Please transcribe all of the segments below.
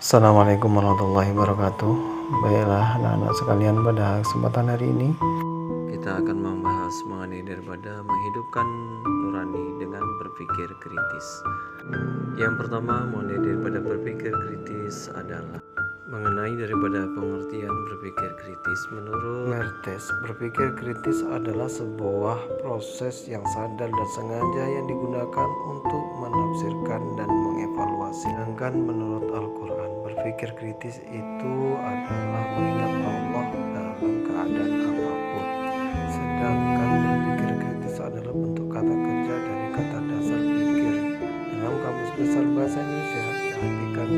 Assalamualaikum warahmatullahi wabarakatuh. Baiklah anak-anak sekalian, pada kesempatan hari ini kita akan membahas mengenai daripada menghidupkan nurani dengan berpikir kritis. Yang pertama mengenai daripada berpikir kritis adalah mengenai daripada pengertian berpikir kritis. Menurut Mertes, berpikir kritis adalah sebuah proses yang sadar dan sengaja yang digunakan untuk menafsirkan dan mengevaluasi. Sedangkan menurut Al-Quran, berpikir kritis itu adalah mengingat Allah dalam keadaan apapun. Sedangkan berpikir kritis adalah bentuk kata kerja dari kata dasar pikir. Dalam Kamus Besar Bahasa Indonesia diartikan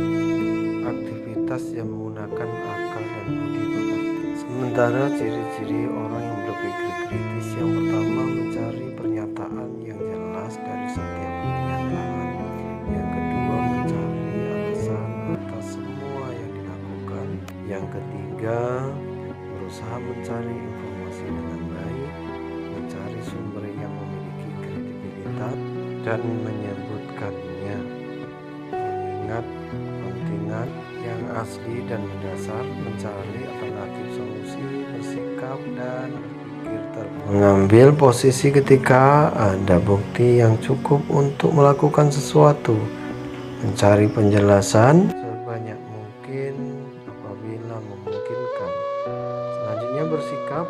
aktivitas yang menggunakan akal dan budi pekerti. Sementara ciri-ciri orang yang berpikir kritis, yang pertama mencari pernyataan yang jelas dari setiap pernyataan. Yang kedua mencari alasan atas semua yang dilakukan. Yang ketiga berusaha mencari informasi dengan baik, mencari sumber yang memiliki kredibilitas dan menyebutkannya, mengingat kepentingan yang asli dan mendasar, mencari alternatif solusi, bersikap dan berpikir terbuka, mengambil posisi ketika ada bukti yang cukup untuk melakukan sesuatu, mencari penjelasan sebanyak mungkin apabila memungkinkan. Selanjutnya bersikap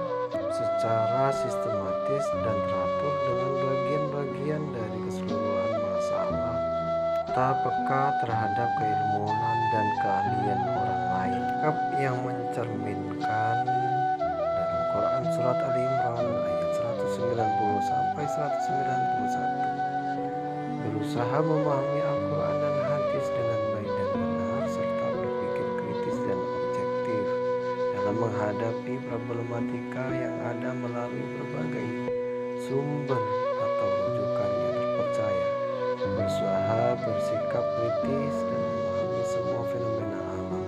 secara sistematis dan teratur dengan bagian-bagian dari keseluruhan masalah, tak peka terhadap keilmuan dan keahlian orang lain. Sikap yang mencerminkan dalam Quran Surat Ali Imran ayat 190 sampai 191, berusaha memahami Al-Quran dan hadis dengan baik dan benar, serta berpikir kritis dan objektif dalam menghadapi problematika yang ada melalui berbagai sumber atau rujukan yang terpercaya. Berusaha bersikap kritis dan memahami semua fenomena alam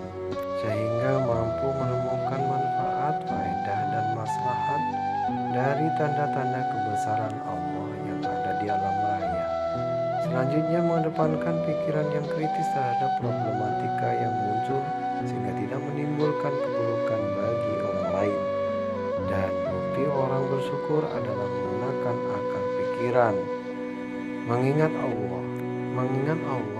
sehingga mampu menemukan manfaat, faedah dan maslahat dari tanda-tanda kebesaran Allah yang ada di alam raya. Selanjutnya mengedepankan pikiran yang kritis terhadap problematika yang muncul sehingga tidak menimbulkan keburukan bagi orang lain. Dan bukti orang bersyukur adalah menggunakan akal pikiran, mengingat Allah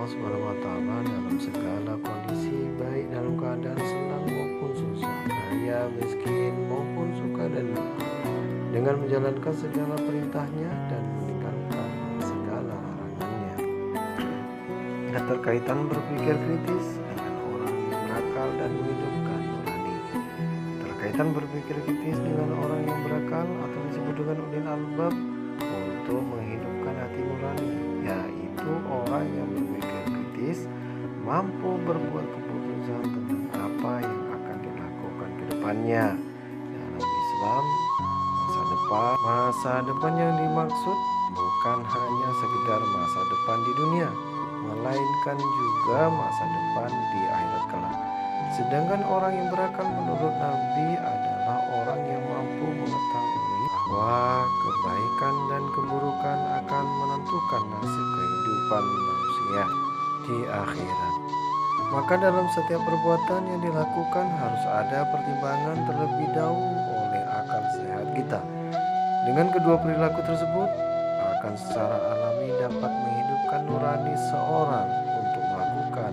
SWT dalam segala kondisi, baik dalam keadaan senang maupun susah, kaya, miskin maupun suka dan duka, dengan menjalankan segala perintahnya dan meninggalkan segala larangannya. Keterkaitan berpikir kritis dengan orang yang berakal dan menghidupkan nurani. Terkaitan berpikir kritis dengan orang yang berakal atau disebut dengan ulil albab untuk menghidupkan hati nurani, yaitu orang yang berpikir kritis mampu berbuat keputusan tentang apa yang akan dilakukan ke depannya. Dalam Islam, masa depan yang dimaksud bukan hanya sekedar masa depan di dunia, melainkan juga masa depan di akhirat kelak. Sedangkan orang yang berakal menurut Nabi adalah orang yang mampu mengetahui bahwa kebaikan dan keburukan akan menentukan nasib kehidupan manusia di akhirat. Maka dalam setiap perbuatan yang dilakukan harus ada pertimbangan terlebih dahulu oleh akal sehat kita. Dengan kedua perilaku tersebut akan secara alami dapat menghidupkan nurani seorang untuk melakukan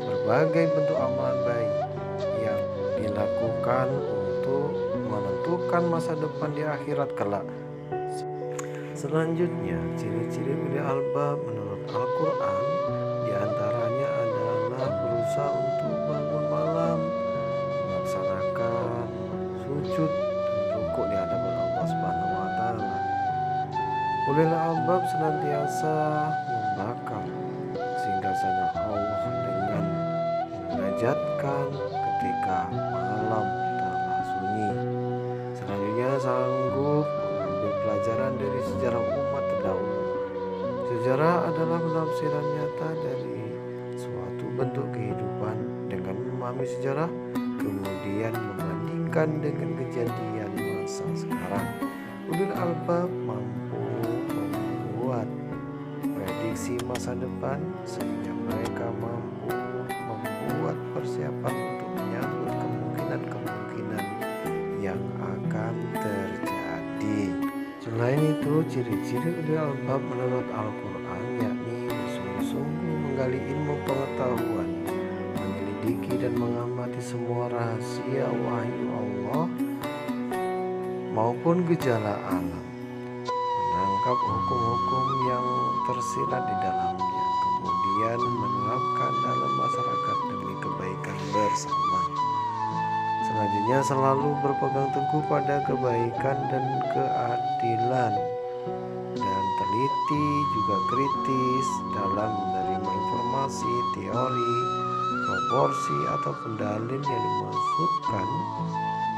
berbagai bentuk amalan baik yang dilakukan untuk menentukan masa depan di akhirat kelak. Selanjutnya, ciri-ciri ulil albab menurut Al-Quran diantaranya adalah berusaha untuk bangun malam, melaksanakan sujud dan rukuk di hadapan Allah Subhanahu wa Ta'ala. Ulil albab senantiasa membakar singgasana Allah dengan memunajatkan ketika malam telah sunyi. Selanjutnya sanggup mengambil pelajaran dari sejarah umat terdahulu. Sejarah adalah penafsiran nyata dari suatu bentuk kehidupan. Dengan memahami sejarah, kemudian membandingkan dengan kejadian masa sekarang, ulil albab mampu membuat prediksi masa depan sehingga mereka mampu membuat persiapan untuk menyambut kemungkinan-kemungkinan yang akan terjadi. Selain itu, ciri-ciri ulil albab menurut Al-Quran yakni bersungguh-sungguh menggali ilmu pengetahuan, menyelidiki dan mengamati semua rahasia wahyu Allah maupun gejala alam, menangkap hukum-hukum yang tersirat di dalamnya, kemudian menerapkan dalam masyarakat demi kebaikan bersama. Selanjutnya, selalu berpegang teguh pada kebaikan dan keadilan, dan teliti juga kritis dalam menerima informasi, teori, proporsi atau dalil yang dimasukkan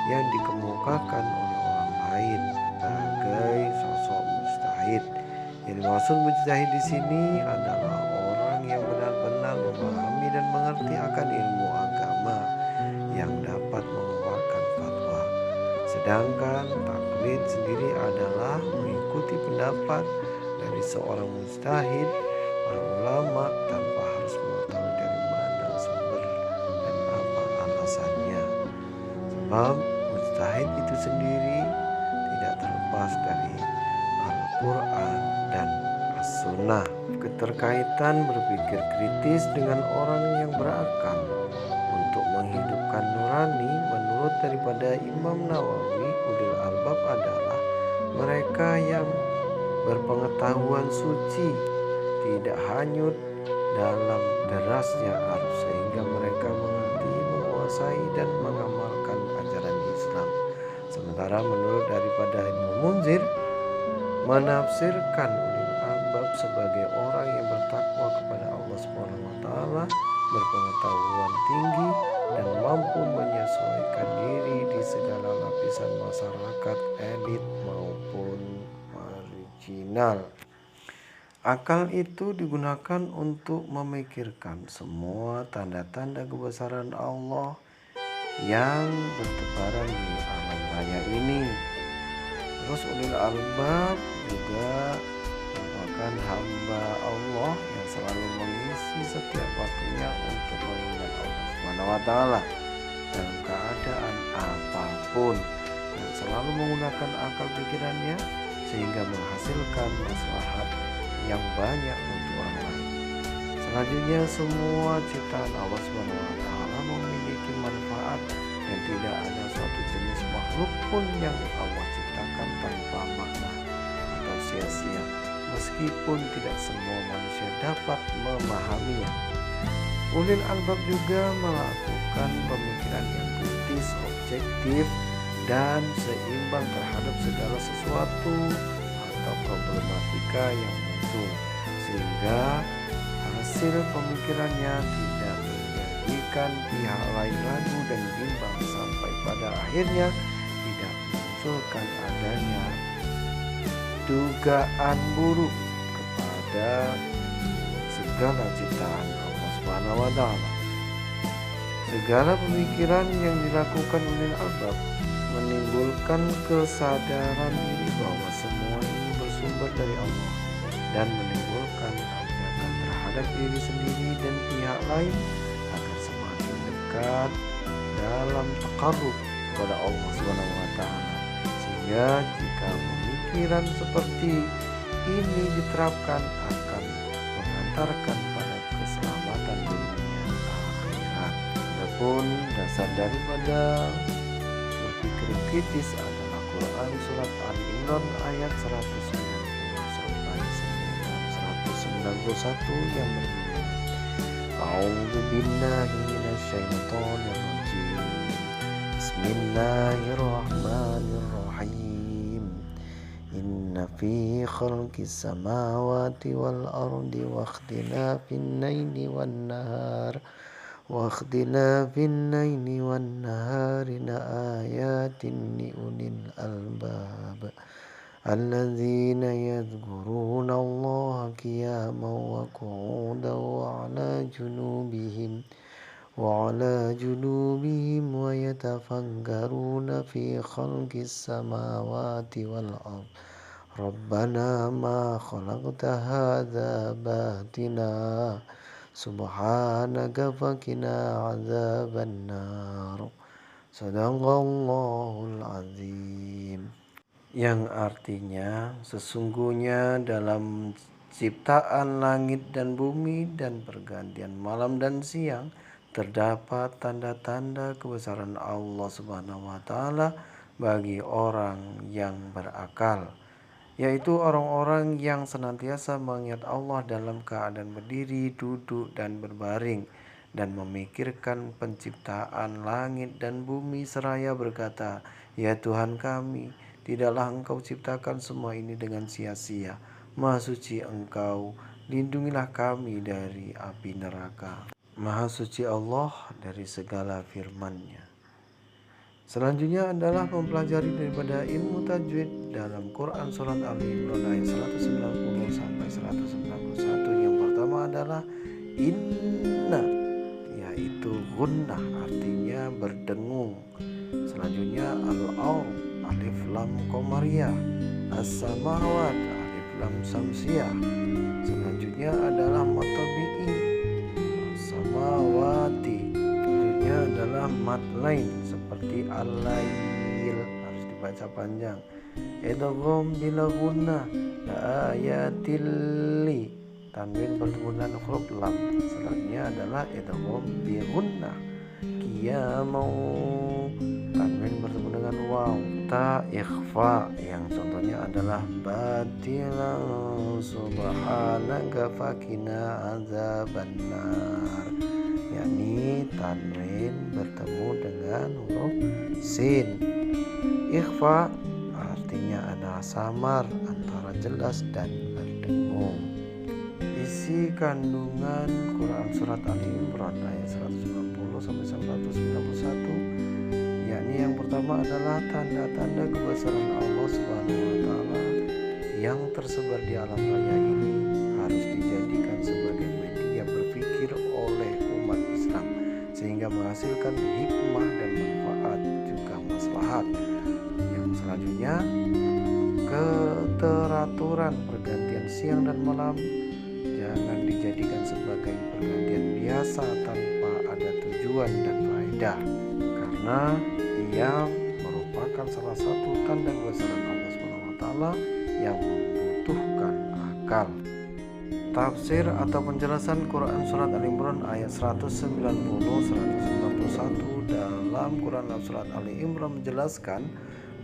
yang dikemukakan oleh orang lain sebagai sosok mujtahid. Yang dimaksud mujtahid di sini adalah orang yang benar-benar memahami dan mengerti akan ilmu agama yang dapat mengeluarkan fatwa. Sedangkan taklid sendiri adalah mengikuti pendapat dari seorang mujtahid, para ulama, tanpa harus mengetahui dari mana sumber dan apa alasannya. Sebab mujtahid itu sendiri tidak terlepas dari Al-Quran dan As-Sunnah. Keterkaitan berpikir kritis dengan orang yang berakal untuk menghidupkan nurani menurut daripada Imam Nawawi, ulil albab adalah mereka yang berpengetahuan suci, tidak hanyut dalam derasnya arus, sehingga mereka mengerti, menguasai dan mengamalkan ajaran Islam. Sementara menurut daripada Ibnu Munzir, menafsirkan ulil albab sebagai orang yang bertakwa kepada Allah SWT, berpengetahuan tinggi dan mampu menyesuaikan diri di segala lapisan masyarakat, elit maupun marginal. Akal itu digunakan untuk memikirkan semua tanda-tanda kebesaran Allah yang bertebaran di alam raya ini. Terus ulil albab juga merupakan hamba Allah yang selalu mengisi setiap waktunya untuk mengingat Allah SWT dalam keadaan apapun, dan selalu menggunakan akal pikirannya sehingga menghasilkan maslahat yang banyak untuk orang lain. Selanjutnya, semua ciptaan Allah SWT memiliki manfaat, dan tidak ada suatu jenis makhluk pun yang Allah ciptakan tanpa makna atau sia-sia, meskipun tidak semua manusia dapat memahaminya. Ulil albab juga melakukan pemikiran yang kritis, objektif, dan seimbang terhadap segala sesuatu atau problematika yang muncul, sehingga hasil pemikirannya tidak menjadikan pihak lain ragu dan bimbang, sampai pada akhirnya tidak memunculkan adanya dugaan buruk kepada segala ciptaan Allah Subhanahu wa Ta'ala. Segala pemikiran yang dilakukan ulil albab menimbulkan kesadaran diri bahwa semua ini bersumber dari Allah, dan menimbulkan ajakan terhadap diri sendiri dan pihak lain agar semakin dekat dalam taqarrub kepada Allah Subhanahu wa Ta'ala. Sehingga jika pemikiran seperti ini diterapkan, akan mengantarkan pada keselamatan dunia akhirat. Adapun dasar daripada berpikir kritis adalah Quran surat Ali Imran ayat 190 sampai 191 yang berbunyi, A'udzu billahi minasyaitonir rajim. Bismillahirrahmanirrahim. Inna fi khalqis samawati wal ardi wa ikhtilafin laili wan nahar laayatin liulil albab alladzina yadhkuruna Allaha qiyaman wa qu'udan wa 'ala junubihim wa yatafakkaruna fi khalqis samawati wal ard. Rabbana ma khalaqta hadza batila Subhanaka faqina adzabannar. Sadaqallahul azim. Yang artinya sesungguhnya dalam ciptaan langit dan bumi dan pergantian malam dan siang terdapat tanda-tanda kebesaran Allah Subhanahu wa taala bagi orang yang berakal, yaitu orang-orang yang senantiasa mengingat Allah dalam keadaan berdiri, duduk, dan berbaring, dan memikirkan penciptaan langit dan bumi seraya berkata, "Ya Tuhan kami, tidaklah Engkau ciptakan semua ini dengan sia-sia. Maha suci Engkau, lindungilah kami dari api neraka." Maha suci Allah dari segala firman-Nya. Selanjutnya adalah mempelajari daripada ilmu tajwid dalam Quran Surat Ali Imran ayat 190 sampai 191. Yang pertama adalah inna, yaitu gunnah, artinya berdengung. Selanjutnya al-aur, alif lam qamariyah, as-samawat, alif lam samsiyah. Selanjutnya adalah matabi'i, samawati. Selanjutnya adalah mat lain seperti al-lail, harus dibaca panjang. Idgham bila gunnah, la ayatil li, tanwin bertemu dengan huruf lam. Selanjutnya adalah idgham bi gunnah, qiyamau, tanwin bertemu dengan waw. Ta ikhfa, yang contohnya adalah batilan subhanaka faqina adzabannar, yakni tanwin bertemu dengan huruf sin. Ikhfa artinya adalah samar antara jelas dan berdengung. Isi kandungan Quran Surat Ali Imran ayat 190 sampai 191, yakni yang pertama adalah tanda-tanda kebesaran Allah Subhanahu wa taala yang tersebar di alam raya ini harus dijadikan sebagai media berpikir oleh umat Islam sehingga menghasilkan hikmah dan manfaat juga maslahat. Yang selanjutnya, keteraturan pergantian siang dan malam jangan dijadikan sebagai pergantian biasa tanpa ada tujuan dan faedah, karena ia merupakan salah satu tanda kebesaran Allah SWT yang membutuhkan akal. Tafsir atau penjelasan Quran Surat Al-Imran ayat 190-191 dalam Quran Surat Ali Imran menjelaskan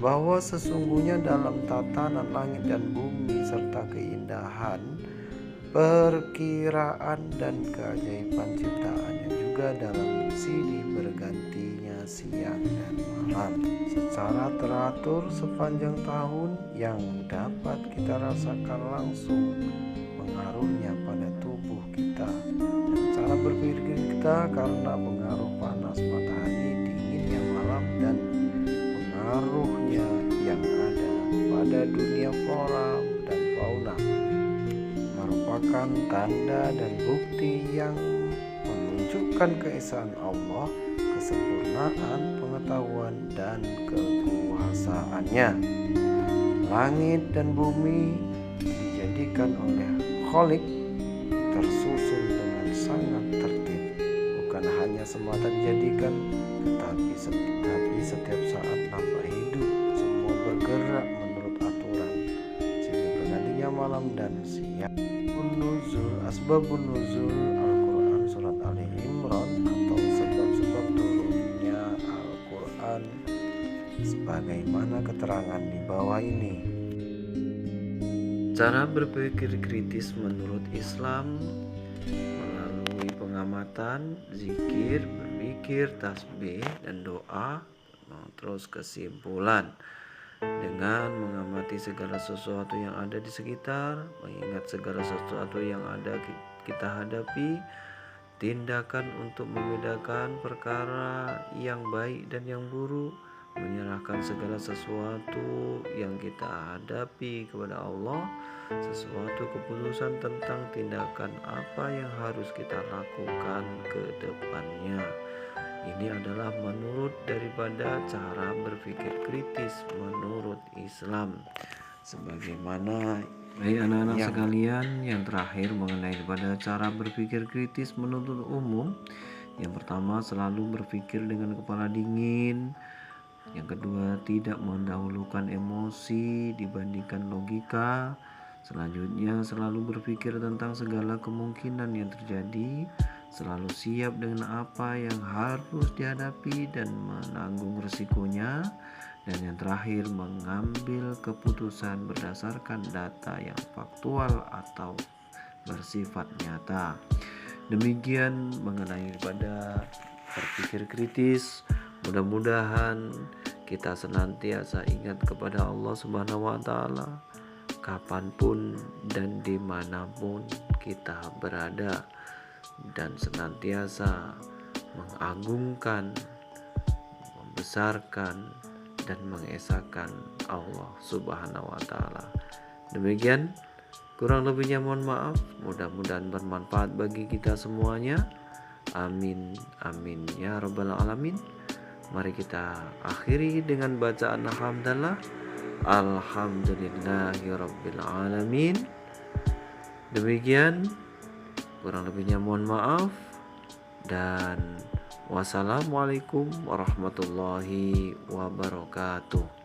bahwa sesungguhnya dalam tatanan langit dan bumi serta keindahan, perkiraan dan keajaiban ciptaannya juga dalam silih bergantinya siang dan malam secara teratur sepanjang tahun yang dapat kita rasakan langsung pengaruhnya pada tubuh kita dan cara berpikir kita karena pengaruh panas matahari, dinginnya malam, dan pengaruhnya yang ada pada dunia flora dan fauna merupakan tanda dan bukti yang menunjukkan keesaan Allah, kesempurnaan pengetahuan dan kekuasaannya. Langit dan bumi dijadikan oleh Khalik tersusun dengan sangat tertib, bukan hanya semata dijadikan, tetapi setiap saat nampak hidup, semua bergerak menurut aturan, sehingga bergantinya malam dan siang. Asbabun nuzul Al-Quran Surat Ali Imran atau sebab-sebab turunnya Al-Quran sebagaimana keterangan di bawah ini. Cara berpikir kritis menurut Islam melalui pengamatan, zikir, berpikir, tasbih, dan doa. Terus kesimpulan, dengan mengamati segala sesuatu yang ada di sekitar, mengingat segala sesuatu yang ada kita hadapi, tindakan untuk membedakan perkara yang baik dan yang buruk, menyerahkan segala sesuatu yang kita hadapi kepada Allah, sesuatu keputusan tentang tindakan apa yang harus kita lakukan ke depannya. Ini adalah menurut daripada cara berpikir kritis menurut Islam, sebagaimana Baik anak-anak sekalian, yang terakhir mengenai pada cara berpikir kritis menuntut umum. Yang pertama, selalu berpikir dengan kepala dingin. Yang kedua, tidak mendahulukan emosi dibandingkan logika. Selanjutnya, selalu berpikir tentang segala kemungkinan yang terjadi, selalu siap dengan apa yang harus dihadapi dan menanggung resikonya. Dan yang terakhir, mengambil keputusan berdasarkan data yang faktual atau bersifat nyata. Demikian mengenai pada berpikir kritis. Mudah-mudahan kita senantiasa ingat kepada Allah Subhanahu wa Ta'ala kapanpun dan dimanapun kita berada, dan senantiasa mengagungkan, membesarkan, dan mengesahkan Allah Subhanahu wa Ta'ala. Demikian, kurang lebihnya mohon maaf. Mudah-mudahan bermanfaat bagi kita semuanya. Amin amin ya rabbal alamin. Mari kita akhiri dengan bacaan alhamdulillah. Alhamdulillahirabbil alamin. Demikian, kurang lebihnya mohon maaf, dan wassalamualaikum warahmatullahi wabarakatuh.